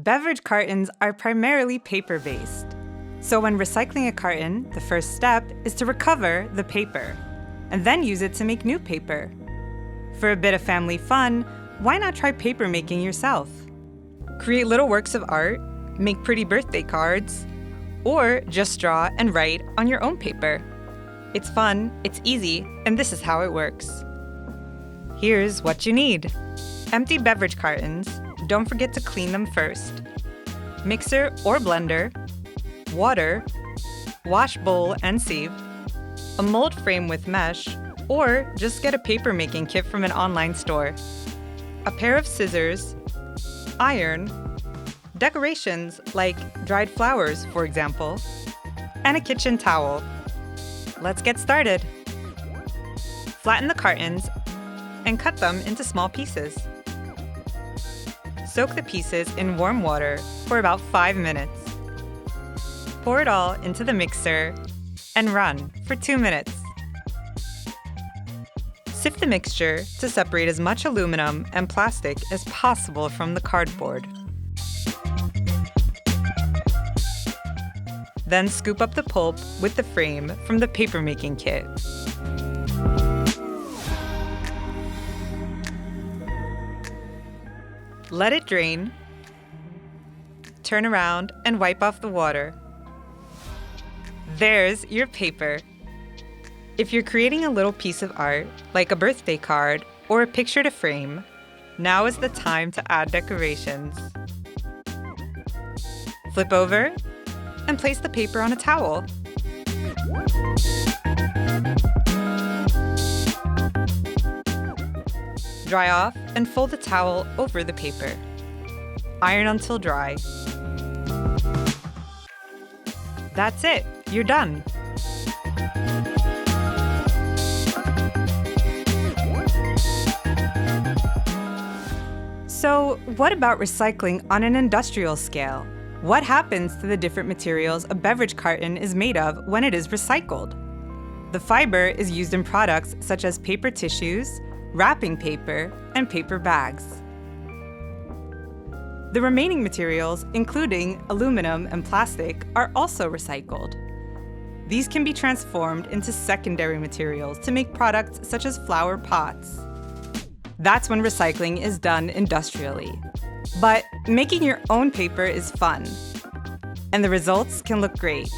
Beverage cartons are primarily paper-based. So when recycling a carton, the first step is to recover the paper, and then use it to make new paper. For a bit of family fun, why not try papermaking yourself? Create little works of art, make pretty birthday cards, or just draw and write on your own paper. It's fun, it's easy, and this is how it works. Here's what you need. Empty beverage cartons. Don't forget to clean them first. Mixer or blender, water, wash bowl and sieve, a mold frame with mesh, or just get a paper-making kit from an online store, a pair of scissors, iron, decorations like dried flowers, for example, and a kitchen towel. Let's get started. Flatten the cartons and cut them into small pieces. Soak the pieces in warm water for about 5 minutes. Pour it all into the mixer and run for 2 minutes. Sift the mixture to separate as much aluminum and plastic as possible from the cardboard. Then scoop up the pulp with the frame from the paper-making kit. Let it drain. Turn around and wipe off the water. There's your paper. If you're creating a little piece of art, like a birthday card or a picture to frame, now is the time to add decorations. Flip over and place the paper on a towel. Dry off and fold the towel over the paper. Iron until dry. That's it, you're done. So, what about recycling on an industrial scale? What happens to the different materials a beverage carton is made of when it is recycled? The fiber is used in products such as paper tissues, wrapping paper, and paper bags. The remaining materials, including aluminum and plastic, are also recycled. These can be transformed into secondary materials to make products such as flower pots. That's when recycling is done industrially. But making your own paper is fun, and the results can look great.